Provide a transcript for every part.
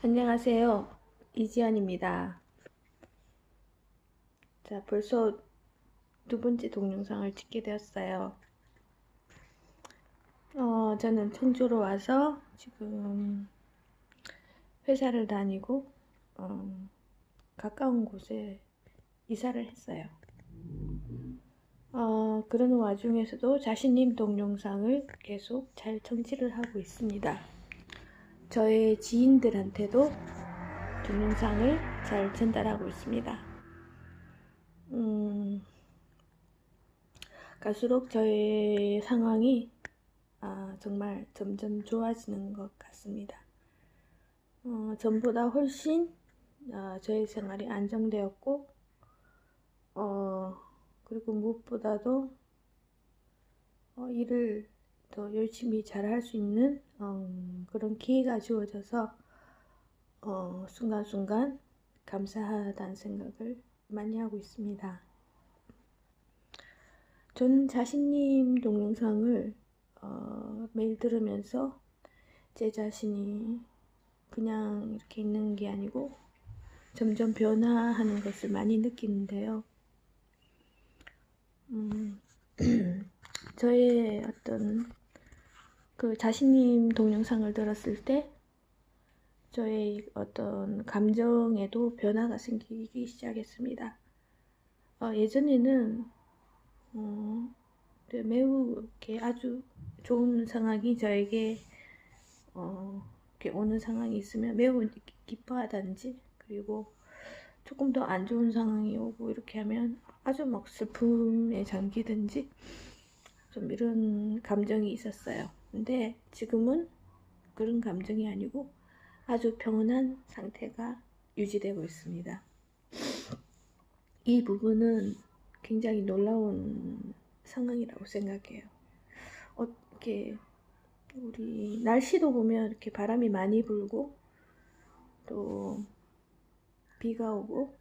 안녕하세요. 이지연입니다. 자, 벌써 두 번째 동영상을 찍게 되었어요. 저는 청주로 와서 지금 회사를 다니고 가까운 곳에 이사를 했어요. 그런 와중에서도 자신님 동영상을 계속 잘 청취를 하고 있습니다. 저의 지인들한테도 동영상을 잘 전달하고 있습니다. 갈수록 저의 상황이 정말 점점 좋아지는 것 같습니다. 전보다 훨씬 저의 생활이 안정되었고 그리고 무엇보다도 일을 더 열심히 잘 할 수 있는 그런 기회가 주어져서 순간순간 감사하다는 생각을 많이 하고 있습니다. 저는 자신님 동영상을 매일 들으면서 제 자신이 그냥 이렇게 있는 게 아니고 점점 변화하는 것을 많이 느끼는데요. 저의 어떤 그 자신님 동영상을 들었을 때 저의 어떤 감정에도 변화가 생기기 시작했습니다. 예전에는 매우 이렇게 아주 좋은 상황이 저에게 이렇게 오는 상황이 있으면 매우 기뻐하다든지, 그리고 조금 더 안 좋은 상황이 오고 이렇게 하면 아주 막 슬픔에 잠기든지 좀 이런 감정이 있었어요. 근데 지금은 그런 감정이 아니고 아주 평온한 상태가 유지되고 있습니다. 이 부분은 굉장히 놀라운 상황이라고 생각해요. 이렇게 우리 날씨도 보면 이렇게 바람이 많이 불고 또 비가 오고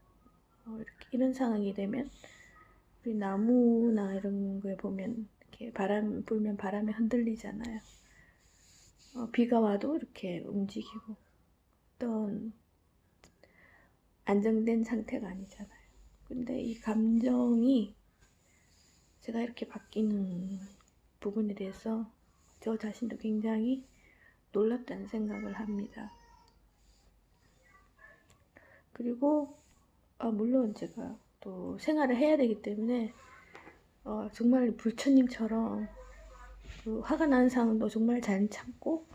이렇게 이런 상황이 되면 우리 나무나 이런 거에 보면 이렇게 바람 불면 바람에 흔들리잖아요. 비가 와도 이렇게 움직이고 어떤 안정된 상태가 아니잖아요. 근데 이 감정이 제가 이렇게 바뀌는 부분에 대해서 저 자신도 굉장히 놀랍다는 생각을 합니다. 그리고 물론 제가 또 생활을 해야 되기 때문에 정말 부처님처럼 그 화가 나는 상황도 정말 잘 참고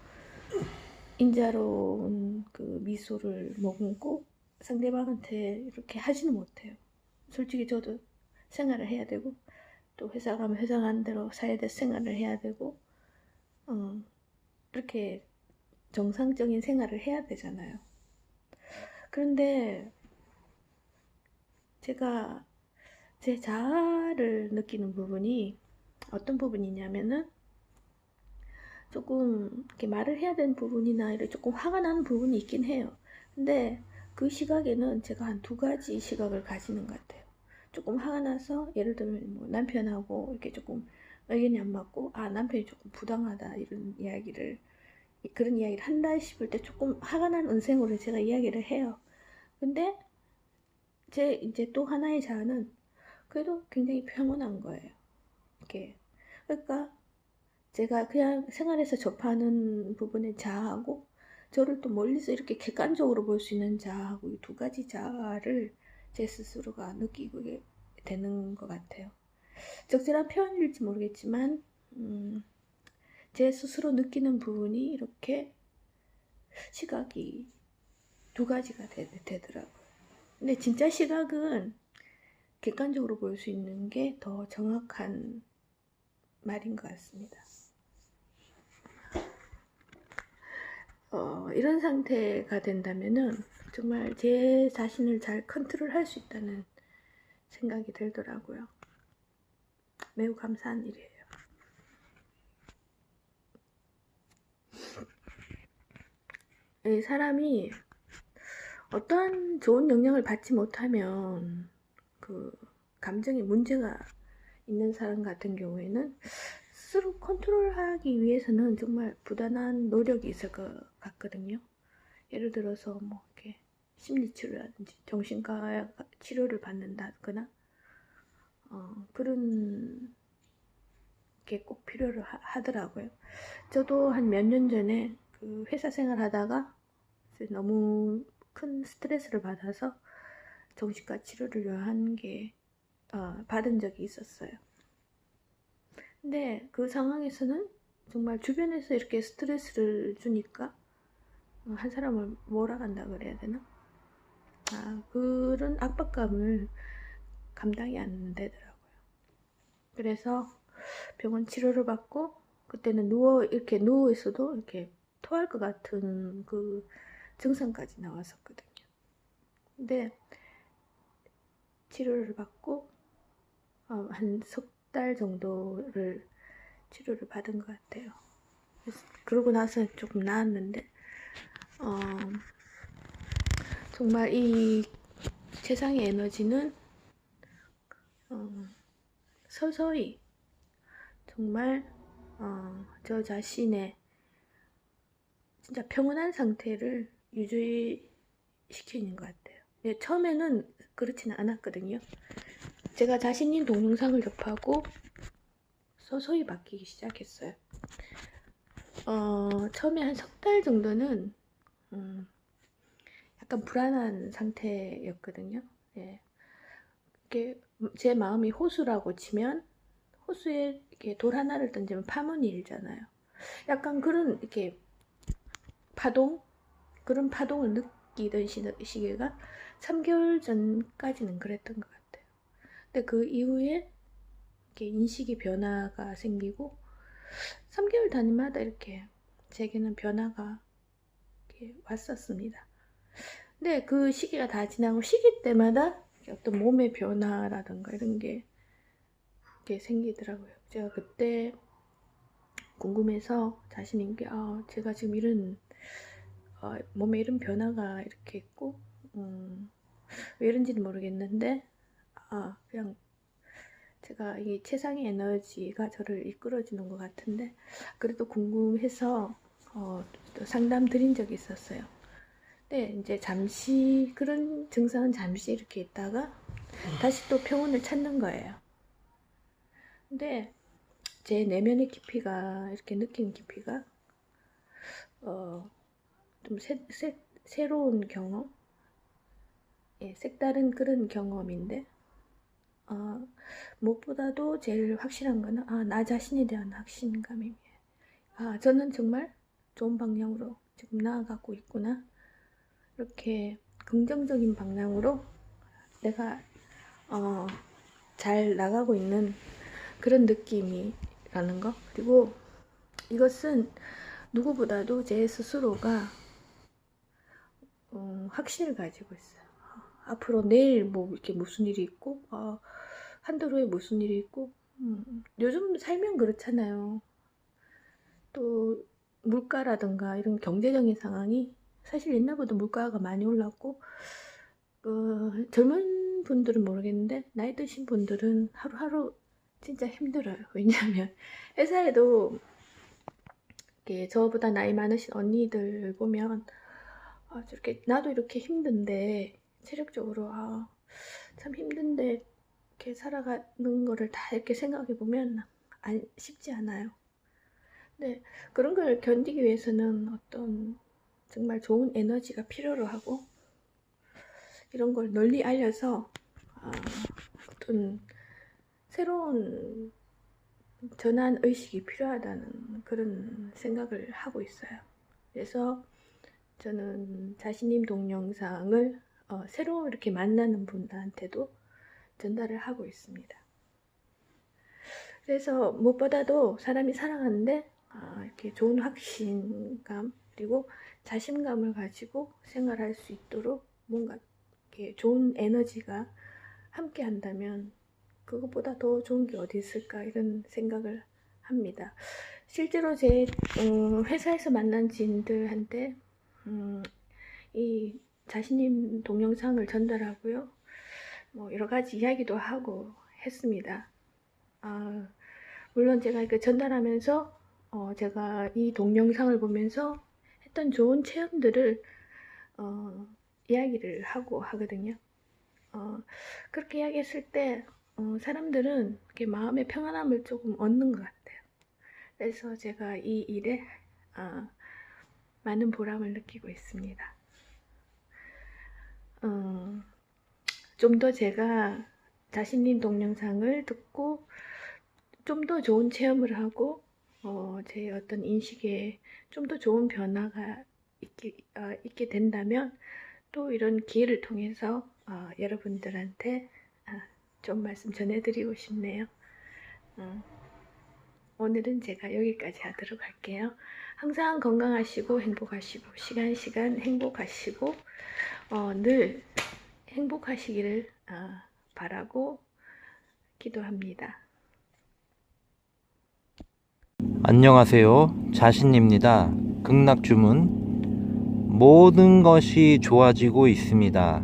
인자로운 그 미소를 머금고 상대방한테 이렇게 하지는 못해요. 솔직히 저도 생활을 해야 되고 또 회사 가면 회사 가는 대로 사회대 생활을 해야 되고 이렇게 정상적인 생활을 해야 되잖아요. 그런데 제가 제 자아를 느끼는 부분이 어떤 부분이냐면은 조금 이렇게 말을 해야 되는 부분이나 이렇게 조금 화가 나는 부분이 있긴 해요. 근데 그 시각에는 제가 한 두 가지 시각을 가지는 것 같아요. 조금 화가 나서 예를 들면 뭐 남편하고 이렇게 조금 의견이 안 맞고 남편이 조금 부당하다 이런 이야기를 그런 이야기를 한다 싶을 때 조금 화가 난 은생으로 제가 이야기를 해요. 근데 제 이제 또 하나의 자아는 그래도 굉장히 평온한 거예요. 이렇게 그러니까 제가 그냥 생활에서 접하는 부분의 자아하고 저를 또 멀리서 이렇게 객관적으로 볼 수 있는 자아하고 이 두 가지 자아를 제 스스로가 느끼고 되는 것 같아요. 적절한 표현일지 모르겠지만 제 스스로 느끼는 부분이 이렇게 시각이 두 가지가 되더라고요. 근데 진짜 시각은 객관적으로 볼 수 있는 게 더 정확한 말인 것 같습니다. 이런 상태가 된다면은 정말 제 자신을 잘 컨트롤할 수 있다는 생각이 들더라고요. 매우 감사한 일이에요. 이 사람이 어떠한 좋은 영향을 받지 못하면 그 감정에 문제가 있는 사람 같은 경우에는 스스로 컨트롤하기 위해서는 정말 부단한 노력이 있을 것 같거든요. 예를 들어서 뭐 이렇게 심리치료라든지 정신과 치료를 받는다거나 그런 게 꼭 필요를 하더라고요. 저도 한 몇 년 전에 그 회사 생활 하다가 너무 큰 스트레스를 받아서 정신과 치료를 요한 게 받은 적이 있었어요. 근데 그 상황에서는 정말 주변에서 이렇게 스트레스를 주니까 한 사람을 몰아간다 그래야 되나? 그런 압박감을 감당이 안 되더라고요. 그래서 병원 치료를 받고 그때는 이렇게 누워 있어도 이렇게 토할 것 같은 그 증상까지 나왔었거든요. 근데 치료를 받고 한 석 달 정도를 치료를 받은 것 같아요. 그러고 나서 조금 나았는데 정말 이 세상의 에너지는 서서히 정말 저 자신의 진짜 평온한 상태를 유지시키는 것 같아요. 네, 처음에는 그렇지는 않았거든요. 제가 자신인 동영상을 접하고 서서히 바뀌기 시작했어요. 처음에 한 석 달 정도는 약간 불안한 상태였거든요. 예. 이게 제 마음이 호수라고 치면 호수에 이렇게 돌 하나를 던지면 파문이 일잖아요. 약간 그런 이렇게 그런 파동을 느끼던 시기가 3개월 전까지는 그랬던 것 같아요. 근데 그 이후에 이렇게 인식의 변화가 생기고 3개월 단위마다 이렇게 제게는 변화가 이렇게 왔었습니다. 근데 그 시기가 다 지나고 시기 때마다 어떤 몸의 변화라든가 이런 게 이렇게 생기더라고요. 제가 그때 궁금해서 자신있게 제가 지금 이런 몸에 이런 변화가 이렇게 있고 왜 이런지는 모르겠는데 그냥 제가 이 최상의 에너지가 저를 이끌어주는 것 같은데 그래도 궁금해서 또 상담 드린 적이 있었어요. 근데 이제 잠시 그런 증상은 잠시 이렇게 있다가 다시 또 평온을 찾는 거예요. 근데 제 내면의 깊이가 이렇게 느낀 깊이가 좀 새로운 경험, 색다른 그런 경험인데 무엇보다도 제일 확실한 거는 나 자신에 대한 확신감이에요. 저는 정말 좋은 방향으로 지금 나아가고 있구나. 이렇게 긍정적인 방향으로 내가 잘 나가고 있는 그런 느낌이라는 거. 그리고 이것은 누구보다도 제 스스로가 확신을 가지고 있어요. 앞으로 내일 뭐 이렇게 무슨 일이 있고 한 달 후에 무슨 일이 있고 요즘 살면 그렇잖아요. 또 물가라든가 이런 경제적인 상황이 사실 옛날보다 물가가 많이 올랐고 젊은 분들은 모르겠는데 나이 드신 분들은 하루하루 진짜 힘들어요. 왜냐하면 회사에도 이렇게 저보다 나이 많으신 언니들 보면 저렇게 나도 이렇게 힘든데 체력적으로 참 힘든데 이렇게 살아가는 거를 다 이렇게 생각해 보면 쉽지 않아요. 근데 그런 걸 견디기 위해서는 어떤 정말 좋은 에너지가 필요로 하고 이런 걸 널리 알려서 어떤 새로운 전환 의식이 필요하다는 그런 생각을 하고 있어요. 그래서 저는 자신님 동영상을 새로 이렇게 만나는 분들한테도 전달을 하고 있습니다. 그래서 무엇보다도 사람이 살아가는데 이렇게 좋은 확신감 그리고 자신감을 가지고 생활할 수 있도록 뭔가 이렇게 좋은 에너지가 함께 한다면 그것보다 더 좋은 게 어디 있을까 이런 생각을 합니다. 실제로 제 회사에서 만난 지인들한테 이 자신님 동영상을 전달하고요. 뭐 여러 가지 이야기도 하고 했습니다. 물론 제가 이렇게 전달하면서 제가 이 동영상을 보면서 했던 좋은 체험들을 이야기를 하고 하거든요. 그렇게 이야기했을 때 사람들은 이렇게 마음의 평안함을 조금 얻는 것 같아요. 그래서 제가 이 일에 많은 보람을 느끼고 있습니다. 좀 더 제가 자신님 동영상을 듣고 좀 더 좋은 체험을 하고 제 어떤 인식에 좀 더 좋은 변화가 있게 된다면 또 이런 기회를 통해서 여러분들한테 좀 말씀 전해드리고 싶네요. 오늘은 제가 여기까지 하도록 할게요. 항상 건강하시고 행복하시고 시간 행복하시고 늘 행복하시기를 바라고 기도합니다. 안녕하세요. 자신입니다. 극락주문. 모든 것이 좋아지고 있습니다.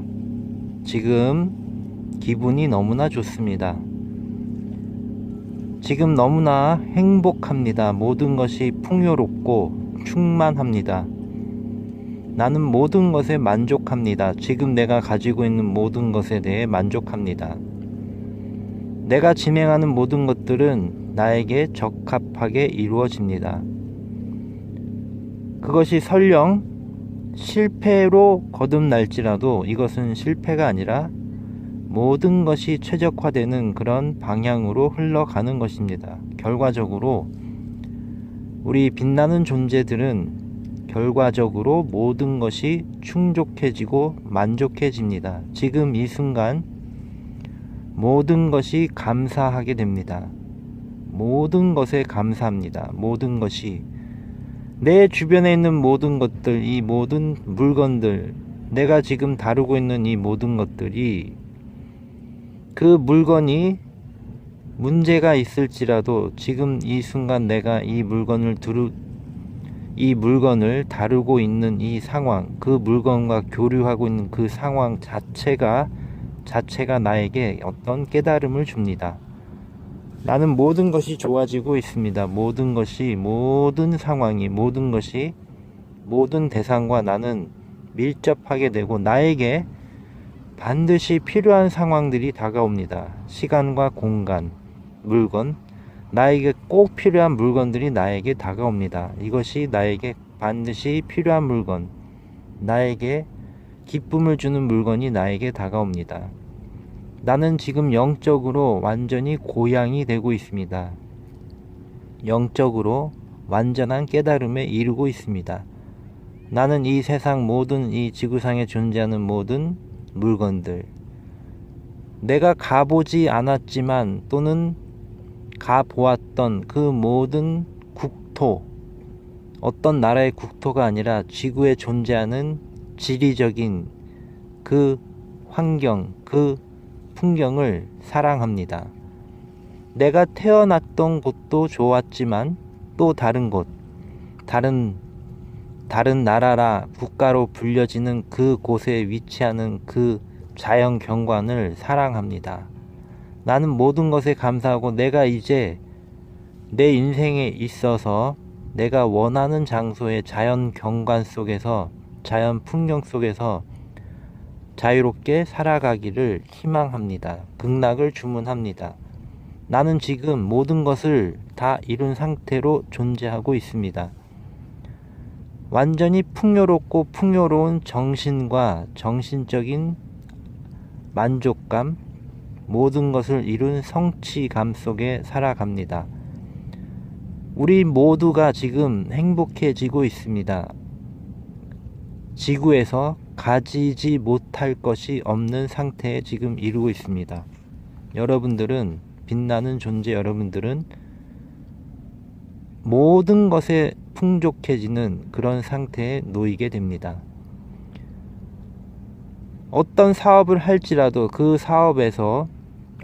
지금 기분이 너무나 좋습니다. 지금 너무나 행복합니다. 모든 것이 풍요롭고 충만합니다. 나는 모든 것에 만족합니다. 지금 내가 가지고 있는 모든 것에 대해 만족합니다. 내가 진행하는 모든 것들은 나에게 적합하게 이루어집니다. 그것이 설령 실패로 거듭날지라도 이것은 실패가 아니라 모든 것이 최적화되는 그런 방향으로 흘러가는 것입니다. 결과적으로 우리 빛나는 존재들은 결과적으로 모든 것이 충족해지고 만족해집니다. 지금 이 순간 모든 것이 감사하게 됩니다. 모든 것에 감사합니다. 모든 것이 내 주변에 있는 모든 것들, 이 모든 물건들, 내가 지금 다루고 있는 이 모든 것들이 그 물건이 문제가 있을지라도 지금 이 순간 내가 이 물건을 다루고 있는 이 상황, 그 물건과 교류하고 있는 그 상황 자체가 나에게 어떤 깨달음을 줍니다. 나는 모든 것이 좋아지고 있습니다. 모든 것이, 모든 상황이, 모든 것이, 모든 대상과 나는 밀접하게 되고 나에게 반드시 필요한 상황들이 다가옵니다. 시간과 공간, 물건, 나에게 꼭 필요한 물건들이 나에게 다가옵니다. 이것이 나에게 반드시 필요한 물건, 나에게 기쁨을 주는 물건이 나에게 다가옵니다. 나는 지금 영적으로 완전히 고양이 되고 있습니다. 영적으로 완전한 깨달음에 이르고 있습니다. 나는 이 세상 모든 이 지구상에 존재하는 모든 물건들, 내가 가보지 않았지만 또는 가보았던 그 모든 국토, 어떤 나라의 국토가 아니라 지구에 존재하는 지리적인 그 환경, 그 풍경을 사랑합니다. 내가 태어났던 곳도 좋았지만 또 다른 곳, 다른 나라라 국가로 불려지는 그 곳에 위치하는 그 자연 경관을 사랑합니다. 나는 모든 것에 감사하고 내가 이제 내 인생에 있어서 내가 원하는 장소의 자연 경관 속에서, 자연 풍경 속에서 자유롭게 살아가기를 희망합니다. 극락을 주문합니다. 나는 지금 모든 것을 다 이룬 상태로 존재하고 있습니다. 완전히 풍요롭고 풍요로운 정신과 정신적인 만족감, 모든 것을 이룬 성취감 속에 살아갑니다. 우리 모두가 지금 행복해지고 있습니다. 지구에서 가지지 못할 것이 없는 상태에 지금 이루고 있습니다. 여러분들은, 빛나는 존재 여러분들은 모든 것에 풍족해지는 그런 상태에 놓이게 됩니다. 어떤 사업을 할지라도 그 사업에서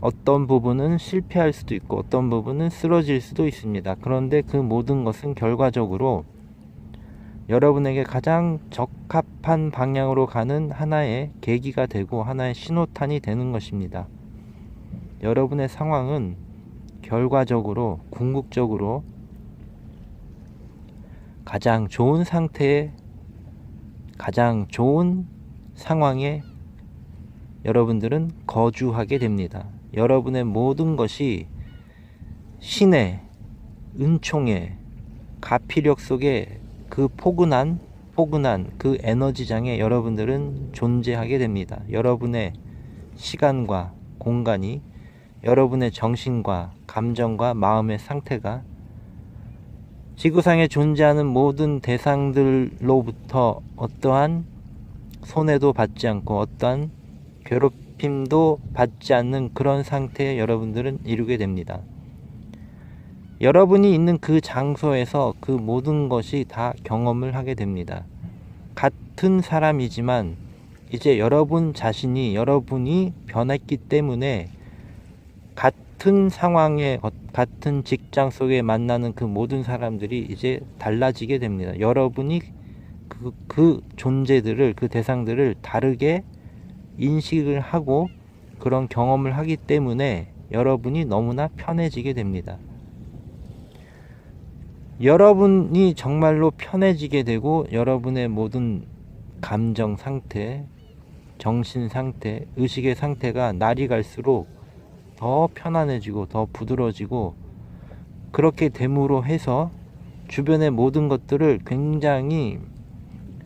어떤 부분은 실패할 수도 있고 어떤 부분은 쓰러질 수도 있습니다. 그런데 그 모든 것은 결과적으로 여러분에게 가장 적합한 방향으로 가는 하나의 계기가 되고 하나의 신호탄이 되는 것입니다. 여러분의 상황은 결과적으로, 궁극적으로 가장 좋은 상태에 가장 좋은 상황에 여러분들은 거주하게 됩니다. 여러분의 모든 것이 신의 은총의 가피력 속에 그 포근한 그 에너지장에 여러분들은 존재하게 됩니다. 여러분의 시간과 공간이, 여러분의 정신과 감정과 마음의 상태가 지구상에 존재하는 모든 대상들로부터 어떠한 손해도 받지 않고 어떠한 괴롭힘도 받지 않는 그런 상태에 여러분들은 이루게 됩니다. 여러분이 있는 그 장소에서 그 모든 것이 다 경험을 하게 됩니다. 같은 사람이지만 이제 여러분 자신이, 여러분이 변했기 때문에 같은 상황에, 같은 직장 속에 만나는 그 모든 사람들이 이제 달라지게 됩니다. 여러분이 그 존재들을, 그 대상들을 다르게 인식을 하고 그런 경험을 하기 때문에 여러분이 너무나 편해지게 됩니다. 여러분이 정말로 편해지게 되고 여러분의 모든 감정 상태, 정신 상태, 의식의 상태가 날이 갈수록 더 편안해지고 더 부드러워지고 그렇게 됨으로 해서 주변의 모든 것들을 굉장히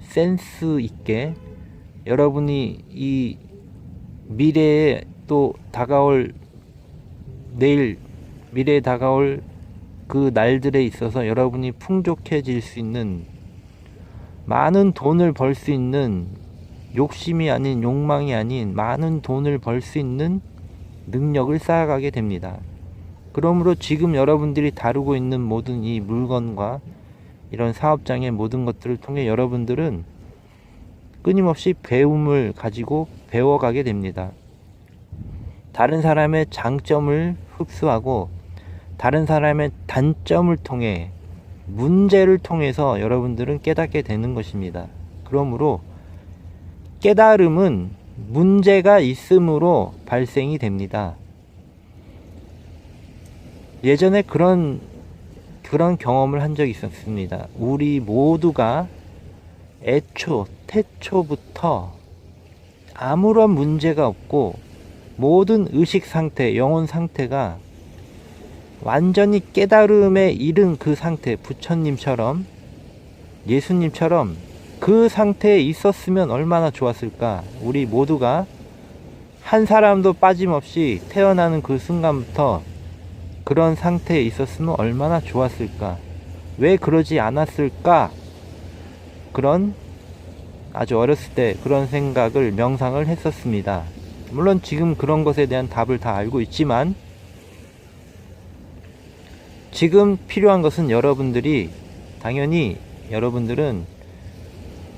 센스 있게 여러분이 이 미래에 또 다가올 내일 미래에 다가올 그 날들에 있어서 여러분이 풍족해질 수 있는, 많은 돈을 벌 수 있는, 욕심이 아닌, 욕망이 아닌 많은 돈을 벌 수 있는 능력을 쌓아가게 됩니다. 그러므로 지금 여러분들이 다루고 있는 모든 이 물건과 이런 사업장의 모든 것들을 통해 여러분들은 끊임없이 배움을 가지고 배워가게 됩니다. 다른 사람의 장점을 흡수하고 다른 사람의 단점을 통해, 문제를 통해서 여러분들은 깨닫게 되는 것입니다. 그러므로 깨달음은 문제가 있음으로 발생이 됩니다. 예전에 그런 경험을 한 적이 있었습니다. 우리 모두가 태초부터 아무런 문제가 없고 모든 의식 상태, 영혼 상태가 완전히 깨달음에 이른 그 상태, 부처님처럼, 예수님처럼 그 상태에 있었으면 얼마나 좋았을까. 우리 모두가 한 사람도 빠짐없이 태어나는 그 순간부터 그런 상태에 있었으면 얼마나 좋았을까. 왜 그러지 않았을까. 그런, 아주 어렸을 때 그런 생각을, 명상을 했었습니다. 물론 지금 그런 것에 대한 답을 다 알고 있지만 지금 필요한 것은 당연히 여러분들은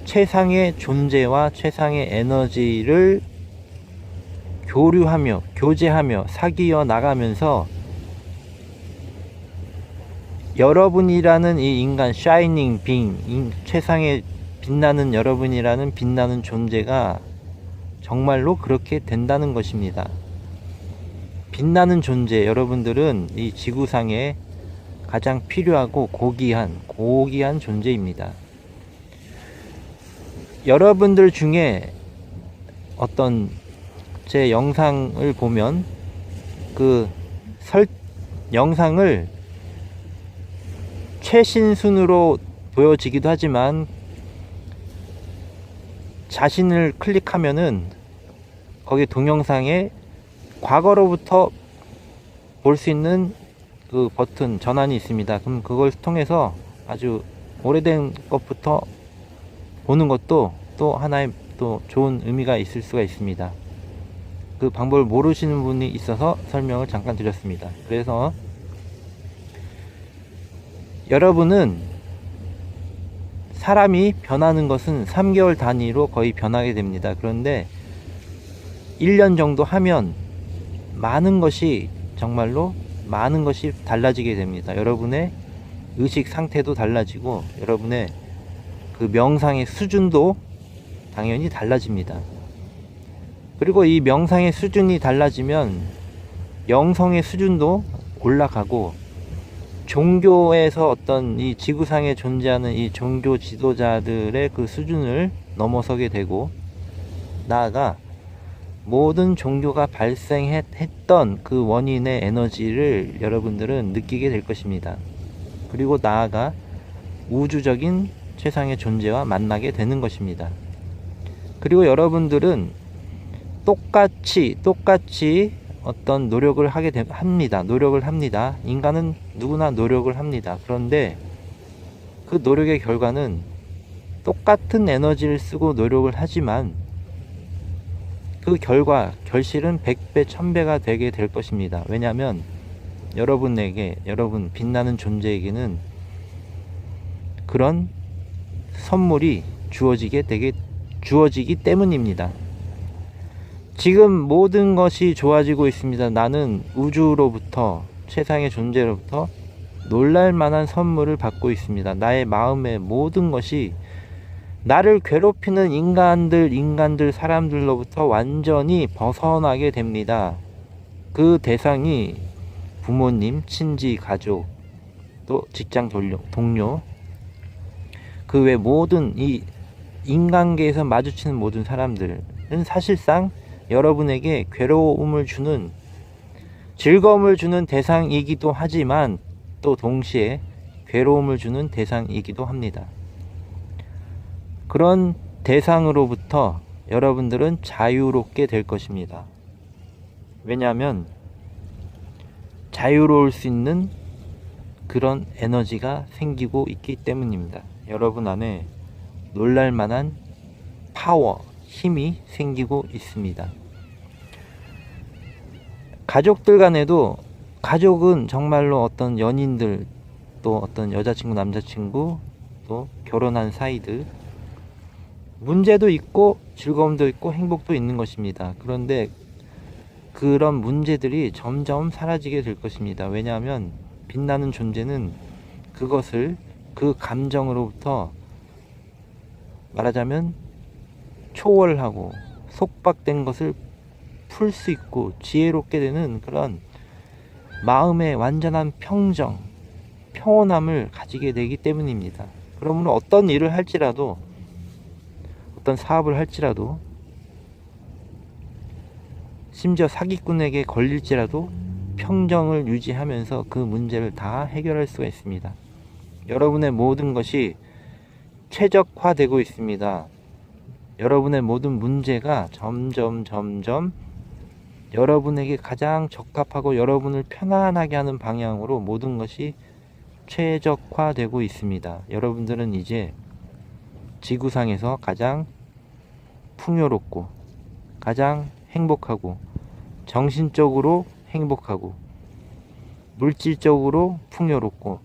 최상의 존재와 최상의 에너지를 교류하며, 교제하며, 사귀어 나가면서 여러분이라는 이 인간, 샤이닝 빙, 최상의 빛나는 여러분이라는 빛나는 존재가 정말로 그렇게 된다는 것입니다. 빛나는 존재, 여러분들은 이 지구상에 가장 필요하고 고귀한 존재입니다. 여러분들 중에 어떤 제 영상을 보면 그 영상을 최신순으로 보여지기도 하지만 자신을 클릭하면은 거기 동영상에 과거로부터 볼 수 있는 그 버튼, 전환이 있습니다. 그럼 그걸 통해서 아주 오래된 것부터 보는 것도 또 하나의 또 좋은 의미가 있을 수가 있습니다. 그 방법을 모르시는 분이 있어서 설명을 잠깐 드렸습니다. 그래서 여러분은, 사람이 변하는 것은 3개월 단위로 거의 변하게 됩니다. 그런데 1년 정도 하면 정말로 많은 것이 달라지게 됩니다. 여러분의 의식 상태도 달라지고 여러분의 그 명상의 수준도 당연히 달라집니다. 그리고 이 명상의 수준이 달라지면 영성의 수준도 올라가고 종교에서 어떤 이 지구상에 존재하는 이 종교 지도자들의 그 수준을 넘어서게 되고, 나아가 모든 종교가 발생했던 그 원인의 에너지를 여러분들은 느끼게 될 것입니다. 그리고 나아가 우주적인 최상의 존재와 만나게 되는 것입니다. 그리고 여러분들은 똑같이 어떤 노력을 합니다. 인간은 누구나 노력을 합니다. 그런데 그 노력의 결과는 똑같은 에너지를 쓰고 노력을 하지만 그 결실은 100배, 1000배가 되게 될 것입니다. 왜냐하면 여러분 빛나는 존재에게는 그런 선물이 주어지기 때문입니다. 지금 모든 것이 좋아지고 있습니다. 나는 우주로부터, 최상의 존재로부터 놀랄만한 선물을 받고 있습니다. 나의 마음의 모든 것이 나를 괴롭히는 사람들로부터 완전히 벗어나게 됩니다. 그 대상이 부모님, 친지, 가족, 또 직장 동료, 그 외 모든 이 인간계에서 마주치는 모든 사람들은 사실상 여러분에게 괴로움을 주는, 즐거움을 주는 대상이기도 하지만 또 동시에 괴로움을 주는 대상이기도 합니다. 그런 대상으로부터 여러분들은 자유롭게 될 것입니다. 왜냐하면 자유로울 수 있는 그런 에너지가 생기고 있기 때문입니다. 여러분 안에 놀랄만한 힘이 생기고 있습니다. 가족들 간에도, 가족은 정말로 어떤 연인들, 또 어떤 여자친구, 남자친구, 또 결혼한 사이들, 문제도 있고 즐거움도 있고 행복도 있는 것입니다. 그런데 그런 문제들이 점점 사라지게 될 것입니다. 왜냐하면 빛나는 존재는 그 감정으로부터 말하자면 초월하고 속박된 것을 풀 수 있고 지혜롭게 되는 그런 마음의 완전한 평온함을 가지게 되기 때문입니다. 그러므로 어떤 일을 할지라도, 어떤 사업을 할지라도, 심지어 사기꾼에게 걸릴지라도 평정을 유지하면서 그 문제를 다 해결할 수가 있습니다. 여러분의 모든 것이 최적화되고 있습니다. 여러분의 모든 문제가 점점 여러분에게 가장 적합하고 여러분을 편안하게 하는 방향으로 모든 것이 최적화되고 있습니다. 여러분들은 이제 지구상에서 가장 풍요롭고, 가장 행복하고, 정신적으로 행복하고, 물질적으로 풍요롭고,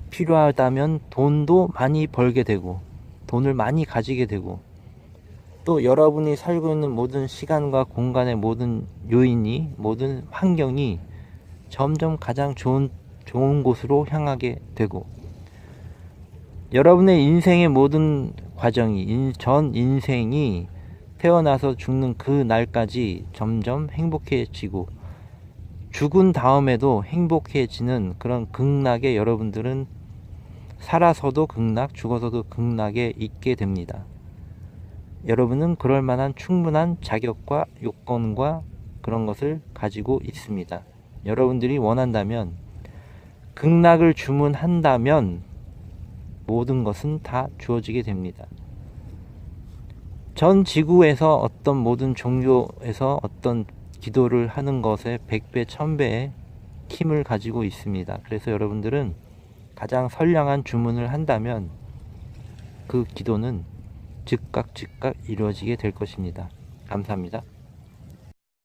필요하다면 돈도 많이 벌게 되고, 돈을 많이 가지게 되고, 또 여러분이 살고 있는 모든 시간과 공간의 모든 요인이, 모든 환경이 점점 가장 좋은 곳으로 향하게 되고, 여러분의 인생의 모든 과정이, 전 인생이 태어나서 죽는 그 날까지 점점 행복해지고, 죽은 다음에도 행복해지는 그런 극락에 여러분들은 살아서도 극락, 죽어서도 극락에 있게 됩니다. 여러분은 그럴 만한 충분한 자격과 요건과 그런 것을 가지고 있습니다. 여러분들이 원한다면, 극락을 주문한다면 모든 것은 다 주어지게 됩니다. 전 지구에서 어떤 모든 종교에서 어떤 기도를 하는 것에 100배, 1000배의 힘을 가지고 있습니다. 그래서 여러분들은 가장 선량한 주문을 한다면 그 기도는 즉각 이루어지게 될 것입니다. 감사합니다.